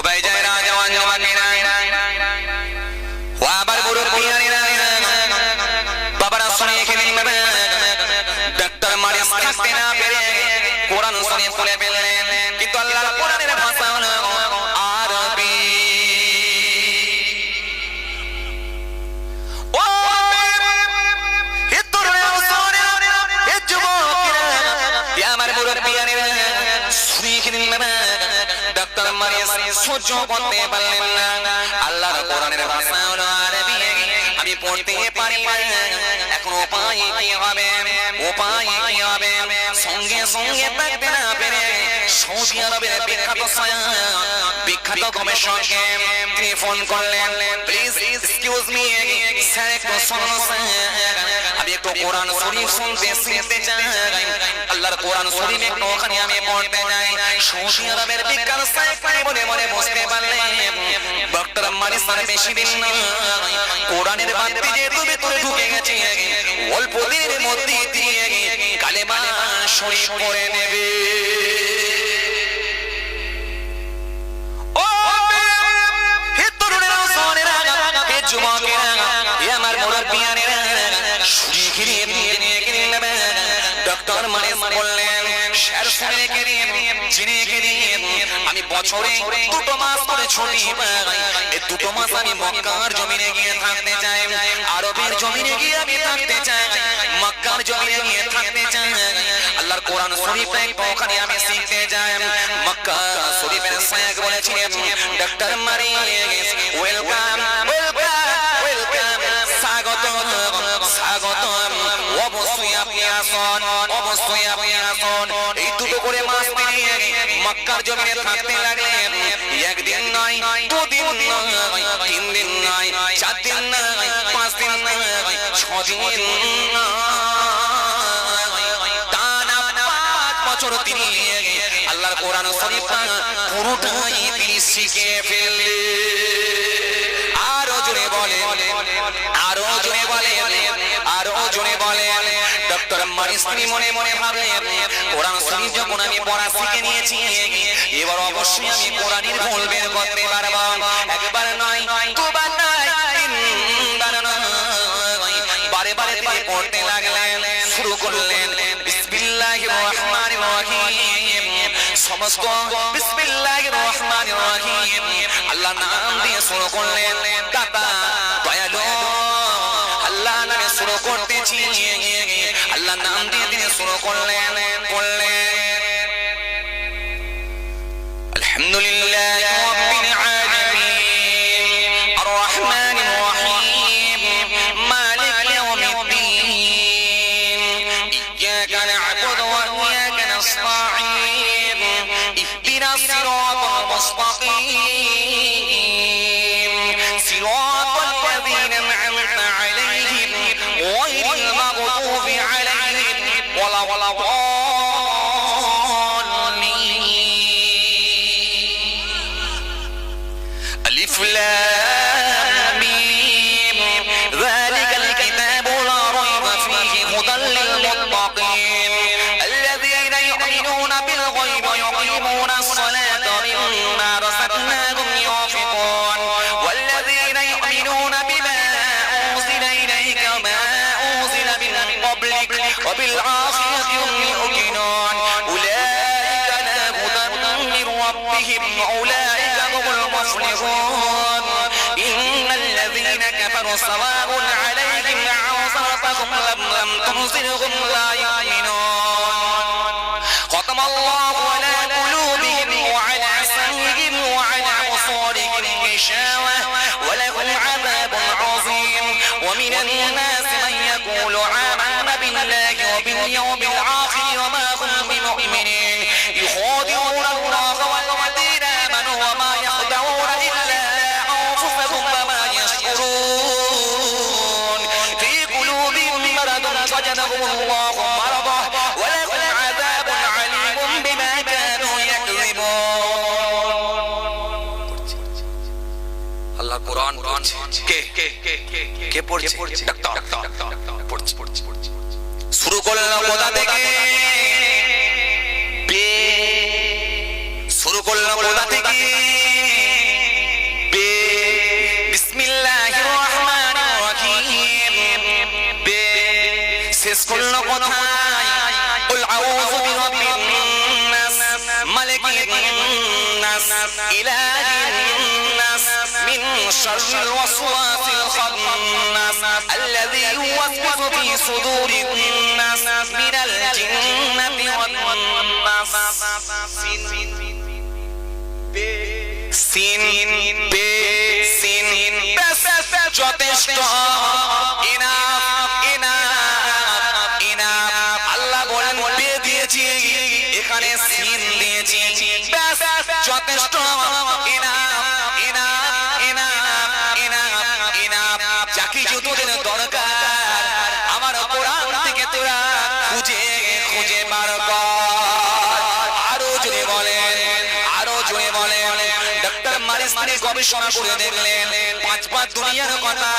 ভাই যায়রা জওয়ান জওয়ানেরা ও আবার মুরব্বিয়ানেরা বাবারা শুনে এখানে ডাক্তার মারিস থাকতে না পেরে কোরআন শরীফ খুলে ফেললেন, কিন্তু আল্লাহর কোরআনের ভাষা হলো আরবি। ও হে তরুণেরা সোনেরা হে যুবকেরা হে আমার মুরব্বিয়ানেরা শুনে এখানে ডাক্তার মারিস সহ্য করতে পারলেন না। আল্লাহর কোরআনের ভাষা হলো আরবি, আমি পড়তে পারি না, এখন উপায় কি হবে? উপায় কি হবে? সঙ্গে সঙ্গে থাকতে না পেরে সৌদি আরবের বিখ্যাত গবেষককে তিনি ফোন করলেন, প্লিজ এক্সকিউজ মি স্যার, একটু শুনুন স্যার, আমি একটু কোরআন শরীফ শুনতে শিখতে চাই, আল্লাহর কোরআন শরীফ একটু ওখানে আমি পড়তে যাই। সৌদি আরবের বিখ্যাত সাইফাই বলে মনে বুঝতে পারলেন ডক্টর মারিস আর বেশি দিন নয়, কোরআনের বাতি যে তুমি তোরে ঢুকে গেছে, অল্প দিনের মধ্যে দিয়ে কালেমা শরীফ পড়ে নেবে। ও হে তরুণেরা সোনেরা হে যুবকেরা হে আমার মুরব্বিয়ানেরা শুনে ডক্টর মারিস বললেন, স্যার শুনে জেনে আমি বছরে 2 মাস করে ছুটি পাই, এই 2 মাস আমি মক্কার জমিনে গিয়ে থাকতে চাই, আরবের জমিনে গিয়ে আমি থাকতে চাই, মক্কার জমিনে গিয়ে থাকতে চাই, আল্লাহর কোরআন শরীফ ওখানে আমি শিখতে যাই। মক্কা শরীফের শেখ বলেছিলেন ডক্টর মারিস ওয়েলকাম ওয়েলকাম ওয়েলকাম, স্বাগত স্বাগত, অবশ্যই আপনি আসুন, অবশ্যই আপনি আসুন। এই 2 করে মাস দিয়ে মক্কার জমিনে থাকতে লাগলেন, একদিন নয়, 2 দিন নয়, 3 দিন নয়, 4 দিন নয়, 5 দিন নয়, 6 দিন টানা 5 বছর তিনি আল্লাহর কোরআন শরীফ পুরোটাই তিনি শিখে ফেললেন। আরো জোরে বলে, আরো জোরে বলে, আরো জোরে বলে। ডক্টর মারিস তিনি মনে মনে ভাবলেন, কোরআন শরীফ যখন আমি পড়া শিখে নিয়েছি, এবার অবশ্যই আমি কোরআনের ভুল বের করতে পারবো। একবার নয়, 2 বার নয়, 3 বার নয়, বারে বারে তিনি পড়তে লাগলেন, শুরু করলেন বিসমিল্লাহির রহমানির রহিম, সমস্ত বিসমিল্লাহির রহমানির রহিম আল্লাহর নাম দিয়ে শুরু করলেন। দাতা দয়ালু আল্লাহ নামে শুরু করতেছি, আল্লাহর নাম দিয়ে তিনি শুরু করলেন। আলহামদুলিল্লাহি রাব্বিল আলামিন আর রহমানির রহিম মালিক ইয়াউমিদ্দিন ইয়্যাকা না'বুদু ওয়া ইয়্যাকা নাস্তাঈন ইহদিনাস সিরাতাল মুস্তাকিম সিরাতাল লাযীনা আন'আমতা আলাইহিম গায়রিল মাগদুবি আলাইহিম ওয়ালা ألف لام ميم ذلك الكتاب لا ريب فيه هدى للمتقين الذين يؤمنون بالغيب ويقيمون الصلاة ومما رزقناهم ينفقون والذين يؤمنون بما أنزل إليك وما أنزل من قبلك وبالآخرة هم يوقنون أولئك على هدى من ربهم أولئك هم المفلحون إن الذين كفروا سواء عليهم أنذرتهم لم تنذرهم لا يؤمنون ختم الله على قلوبهم وعلى سمعهم وعلى أبصارهم غشاوة ولهم عذاب عظيم ومن الناس من يقول آمنا بالله وباليوم الآخر وما هم بمؤمنين يخادعون الله والذين آمنوا وما يخدعون إلا أنفسهم وما يشعرون في قلوبهم مرض فزادهم الله مرضا ولهم عذاب عليم بما كانوا يكذبون আল্লাহ কোরআন কে পড়ছে? ডাক্তার পড়ছে। শুরু করলাম কোথা থেকে? শুরু করলাম কোথা থেকে? الناس إله الناس من شر الوسواس الخناس الذي يوسوس في صدور الناس من الجنة والناس সিন বে সিন বেস যথেষ্ট আল্লাহ বলেন বে দিয়েছি এখানে সিন দিয়েছি বেস যথেষ্ট যাকে যতদিন দরকার আমার কোরআন থেকে তোরা খুঁজে খুঁজে বার কর। আরো জোরে বলেন ডক্টর মারিস তিনি গবেষণা করে দেখলেন পাঁচবার দুনিয়ার কথা,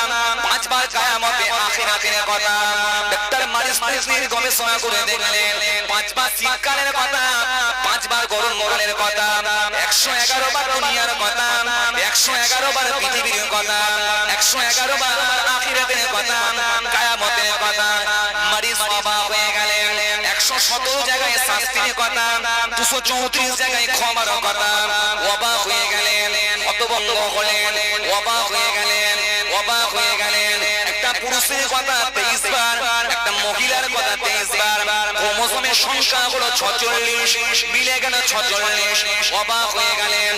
পাঁচবার কিয়ামতে আখিরাতের কথা। ডক্টর মারিস তিনি গবেষণা করে দেখলেন পাঁচবার শীতকালের কথা, পাঁচবার গরমকালের কথা, 111 বার দুনিয়ার কথা, 111 বার পৃথিবীর কথা, 111 বার আখিরাতের কথা, কিয়ামতের কথা। মারিস অবাক হয়ে গেলেন। 117 জায়গায় শাস্তির কথা, 234 জায়গায় ক্ষমার কথা। অবাক হয়ে গেলেন, হতভম্ব হলেন, অবাক হয়ে গেলেন। একটা পুরুষের কথা 23 বার, একটা মহিলার কথা 23 বার। ক্রোমোসোমের সংখ্যা হলো 46, মিলে গেল 46। অবাক হয়ে গেলেন।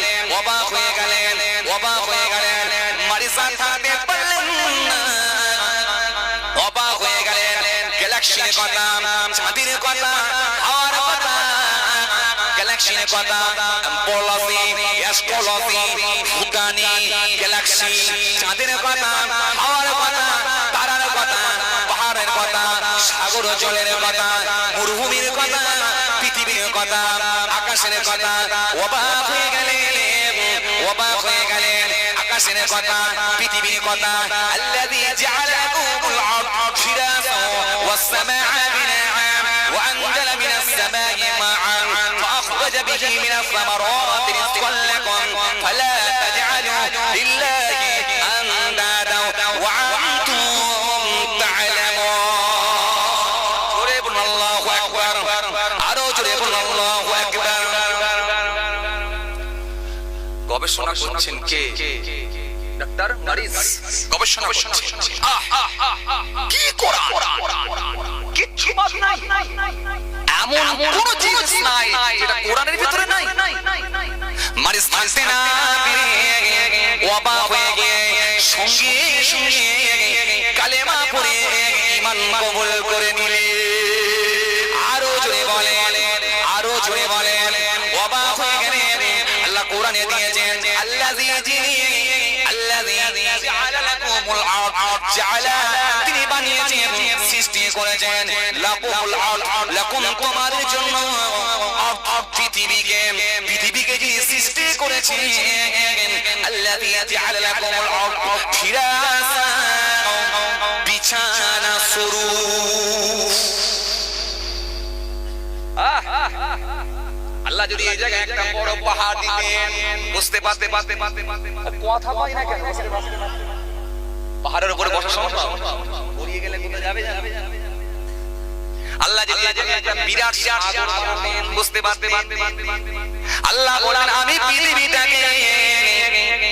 মারিসা থাকতে পারলেন না, অবাক হয়ে গেলেন। গ্যালাক্সির কথা, চাঁদের কথা, হাওয়ার কথা, গ্যালাক্সির কথা, পলসি, অ্যাস্ট্রোলজি, ভূতানি, গ্যালাক্সি, চাঁদের কথা, হাওয়ার কথা, তারার কথা, পাহাড়ের কথা, সাগর জলের কথা, মরুভূমির কথা, পৃথিবীর কথা, আকাশের কথা। অবাক হয়ে গেলেন। আকাশের কথা, পৃথিবীর কথা। আল্লাযী জাআলা লাকুমুল আরদা ফিরাশা ওয়াস সামাআ বিনাআ ওয়া আনজালা মিনাস সামাই মাআন ফাআখরাজা বিহি মিনাস সামারাতি রিজকান লাকুম ফালা তাজআলু লিল্লাহি আনদাদা ওয়া আনতুম তা'লামুন। জোরে বলুন আল্লাহু আকবার। আরো জোরে বলুন আল্লাহু আকবার। গবেষণা করছেন কে? ডক্টর মারিস গবেষণা করছেন। কি কোরআন, কিচ্ছু বাদ নাই, এমন কোন জিনিস নাই যেটা কোরআনের ভিতরে নাই। মারিস থাকতে না পেরে অবাক হয়ে গিয়ে সঙ্গে সঙ্গে কালেমা পড়ে ঈমান কবুল করে নিলে। আরো জোরে বলেন। অবাক হয়ে গেলেন। আল্লাহ কোরআনে দিয়েছেন আল্লাযী জাআলা লাকুমুল আরদা, জাআলা তিনি বানিয়েছেন, সৃষ্টি করেছেন, লাকুমুল আরদা লাকুম তোমাদের জন্য, পৃথিবীকে যিনি সৃষ্টি করেছেন। আল্লাযী জাআলা লাকুমুল আরদা ফিরাশা, বিছানা স্বরূপ। আল্লাহ যদি এই জায়গায় একটা বড় পাহাড় দিতেন, বুঝতে পারতে কথা কয় না কেন? পাহাড়ের উপরে বসা সম্ভব? পড়িয়ে গেলে কোথায় যাবে? আল্লাহ যদি এই জায়গায় একটা বিরাট সাগর দিতেন, বুঝতে পারতে আল্লাহ বলেন আমি পৃথিবীটাকে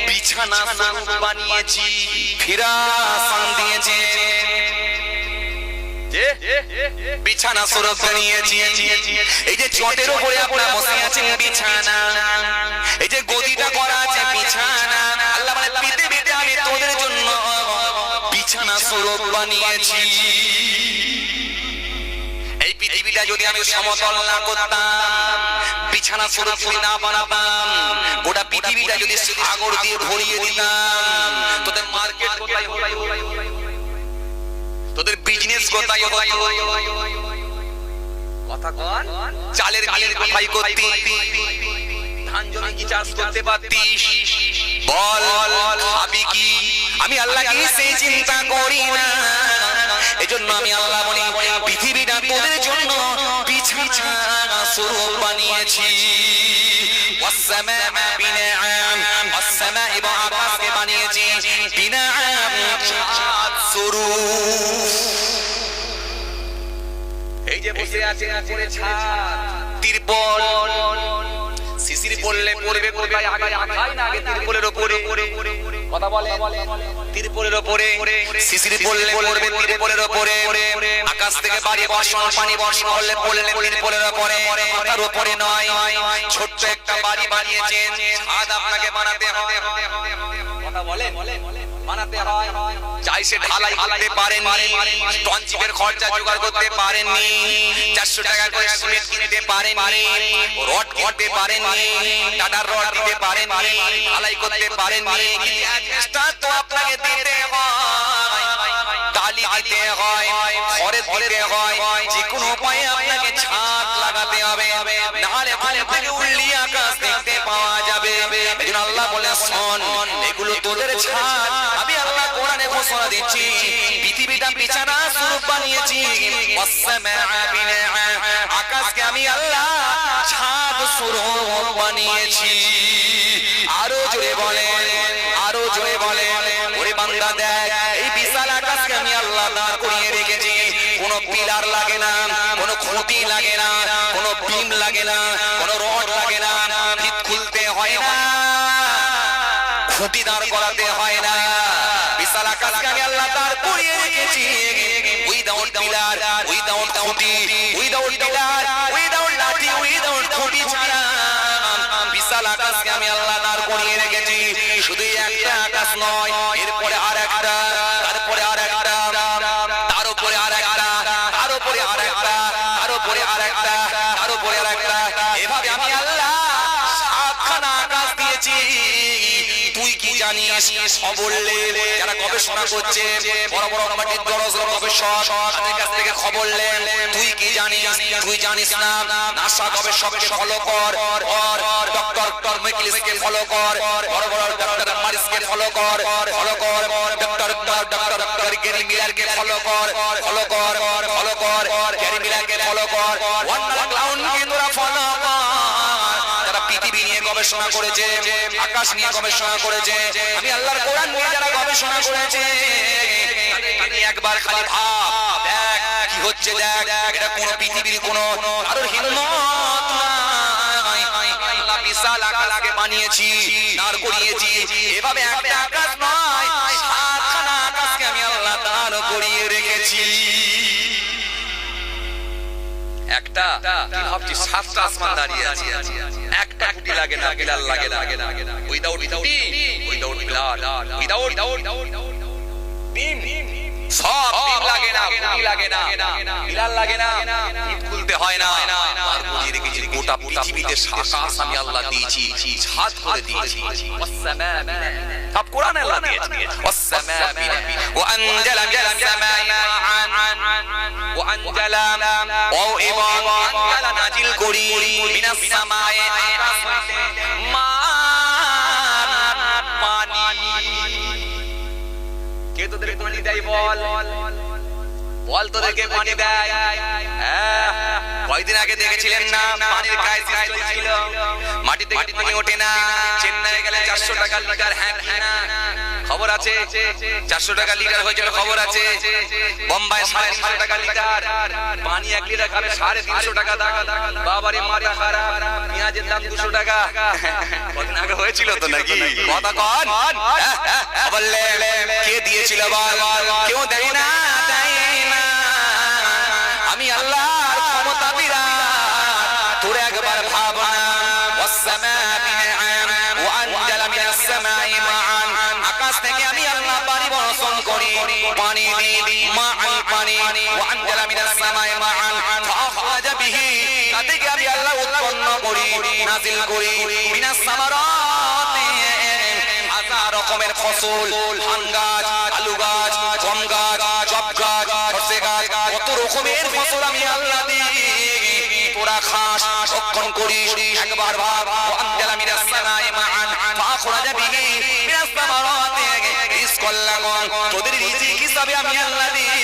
বিছানা স্বরূপ বানিয়েছি, ফিরাশা দিয়েছি, বিছানা স্বরূপ বানিয়েছি। এই যে চটের উপরে আপনারা বসে আছেন বিছানা, এই যে গদিটা করা আছে বিছানা। আল্লাহ বলে পৃথিবীতে আমি তোদের জন্য বিছানা স্বরূপ বানিয়েছি। এই পৃথিবীটা যদি আমি সমতল না করতাম, বিছানা স্বরূপ যদি না বানাতাম, গোটা পৃথিবীটা যদি সাগর দিয়ে ভরিয়ে দিতাম, তোদের মার্কেট কোথায় হতো, তোদের বিজনেস কোথায় হতো, কথা কন, চালের মিল কোথায় করতি, ধান জমি কি চাষ করতে পারতিস, বল খাবি কি? আমি আল্লাহ কি সেই চিন্তা করি না। এজন্য আমি আল্লাহ বলি পৃথিবীটা তোদের জন্য বিছানা স্বরূপ বানিয়েছি। ওয়াসসামা বিনাআম, ওয়াসসামা এবং আকাশকে বানিয়েছি বিনাআম, ছাদ স্বরূপ। এই যে বসে আছে উপরে ছাদ, তিরপল, শিশির পড়লে পড়বে কোথায়? আগে মাথায় না, আগে তিরপলের উপরে। কথা বলে, তিরপলের উপরে শিশির পড়লে পড়বে তিরপলের উপরে। আকাশ থেকে বাড়ি বর্ষণ, পানি বর্ষণ হলে পড়লে তিরপলের উপরে, মাথার উপরে নয়। ছোট্ট একটা বাড়ি বানিয়েছেন, ছাদ আপনাকে বানাতে হবে। কথা বলে, বানাতে হয়। চাই সে ঢালাই করতে পারেননি, টনচিপের খরচা জোগাড় করতে পারেননি, 400 টাকা করে সিমেন্ট কিনতে পারেননি, রড কিনতে পারেননি, টাটার রড দিতে পারেননি, ঢালাই করতে পারেননি। কিন্তু একটা তো আপনাকে দিতে হয়, টালি দিতে হয়, খড় দিতে হয়, যে কোনো উপায়ে আপনাকে ছাদ লাগাতে হবে, নাহলে ঘুম থেকে উল্লিয়ে আকাশ দেখতে পাওয়া যাবে। এজন্য আল্লাহ বলে, শোন, এগুলো তোদের ছাদ। আমি আল্লাহ কোরআনে ঘোষণা দিচ্ছি, পৃথিবীটা বিছানা স্বরূপ বানিয়েছি, আকাশকে আমি আল্লাহ ছাদ স্বরূপ বানিয়েছি। আরো জোরে বলে, আরো জোরে বলে, ওরে বান্দা দেখ, এই বিশাল আকাশকে আমি আল্লাহ দাঁড় করিয়ে রেখেছি। কোনো পিলার লাগে না, কোনো খুঁটি লাগে না, কোনো বিম লাগে না, কোনো রড লাগে না, ভিত খুলতে হয় না, খুঁটি দাঁড় করাতে হয় না। বিশাল আকাশকে আমি আল্লাহ দাঁড় করিয়ে রেখেছি উইদাউট পিলার, উইদাউট খুঁটি, উইদাউট পিলার, উইদাউট লাঠি, উইদাউট খুঁটি ছাড়া বিশাল আকাশকে আমি আল্লাহ দাঁড় করিয়ে রেখেছি। শুধু একটা আকাশ নয়, এরপরে আর একটা, তারপরে আর একটা, তার উপরে আর একটা, তার উপরে আর একটা, তার উপরে আর একটা, তার উপরে আর একটা, এভাবে আমি আল্লাহ 7খানা আকাশ দিয়েছি। তুই কি জানিস? বললে যারা গবেষণা করছে, বড় বড় মাটির দরজ গবেষক, তাদের কাছ থেকে খবর নেন, তুই কি জানিস? তুই জানিস না। নাসা গবেষককে ফলো কর, ডক্টর মেকলিসকে ফলো কর, বড় বড় ডক্টর মারিসকে ফলো কর, ফলো কর, ডক্টর গ্যারি মিলারকে ফলো কর, ফলো কর, ফলো কর, গ্যারি মিলারকে ফলো কর, ওয়ান্ডার ক্লাউনকে তোরা ফলো কর। যারা পৃথিবী নিয়ে গবেষণা করেছে, আকাশ নিয়ে গবেষণা করেছে, আমি আল্লাহর কোরআন নিয়ে যারা গবেষণা করেছে, একবার খালি ভাব, দেখ কি হচ্ছে, দেখ এটা কোন পৃথিবীর কোন কারোর হিম্মত নাই। আল্লাহ বিশাল আকাশকে বানিয়েছি, দাঁড় করিয়েছি। এভাবে একটা আকাশ নয়, 7খানা আকাশকে আমি আল্লাহ দাঁড় করিয়ে রেখেছি। একটা কি ভাবছি, 7টা আসমান দাঁড়িয়ে আছে, একটা খুঁটি লাগে না, পিলার লাগে না, উইদাউট খুঁটি, উইদাউট পিলার, উইদাউট বিম, সব বিম লাগে না, খুঁটি লাগে না, পিলার লাগে না, ভিত খুলতে হয় না। আর বলিয়ে রেখেছি গোটা পৃথিবীতে আকাশ আমি আল্লাহ দিয়েছি, ছাদ করে দিয়েছি। সব কোরআনে আল্লাহ দিয়েছে। ওয়াসসামা ওয়া আনজালা মিনাস সামাই মাআন ওয়া আনজালা ও এবং আনজালা নাজিল করি মিনাস সামাই আকাশ হইতে পানি। কে তোদেরকে পানি দেয়? বল বল, তোদেরকে পানি দেয়? কয়েকদিন আগে দেখেছিলেন না, পানির ক্রাইসিস চলছিল, মাটি থেকে পানি ওঠে না। চেন্নাই গেলে 400 টাকা লিটার, হ্যাঁ না খবর আছে, 400 টাকা লিটার হয়েছিল, খবর আছে। বোম্বাই 350 টাকা লিটার, পানি 1 লিটার খাবে 350 টাকা দাম। বাবারে মাথা খারাপ, পেঁয়াজের দাম 200 টাকা। কদিন আগে হয়েছিল তো নাকি? কথা কন, বললে কে দিয়েছিল? বল, কেউ দেয় না, দেয় না। আমি আল্লাহর ক্ষমতা বিরাট, তোর একবার ভাবনা। ওয়াসসামা বিনাআন ওয়া আনজালা মিনাস সামাই মাআন, আকাশ থেকে আমি আল্লাহ পানি বর্ষণ করি, পানি দিই, মাআন পানি, ওয়া আনজালা মিনাস সামাই মাআন ফাখরাজা বিহি, তাতে আমি আল্লাহ উৎপন্ন করি, নাজিল করি, মিনাস সামারাতি, হাজার রকমের ফসল, ধান গাছ, আলু গাছ, গম গাছ, জব গাছ, সরষে গাছ, কত রকমের ফসল আমি আল্লাহ দিই, তোরা খাস, রক্ষণ করিস। একবার ভাব, আনজালা মিনাস সামাই মাআন ফাখরাজা বিহি মিনাস সামারাতি রিজকাল লাকুম, তোদের রিজিক হিসাবে আমি আল্লাহ দিই।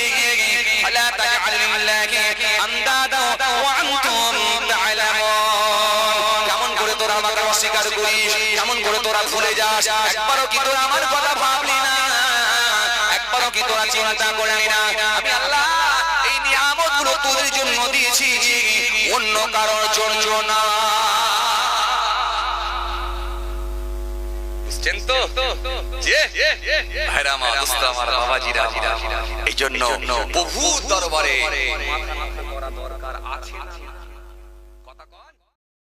ফালা তাজআলু লিল্লাহি আনদাদা ওয়া আনতুম তা'লামুন। কেমন করে তোরা আমাকে অস্বীকার করিস, কেমন করে তোরা ভুলে যাস? একবারও কি তোরা আমার কথা ভাবলি না? একবারও কি তোরা চিন্তা করলি না? আমি আল্লাহ এই নিয়ামতগুলো তোদের জন্য দিয়েছি, অন্য কারোর জন্য না। বুঝছেন তো যে ভাইরা আমার দোস্ত আমার বাবাজিরা এই জন্য বহু দরবারে মাথা নত করা দরকার আছে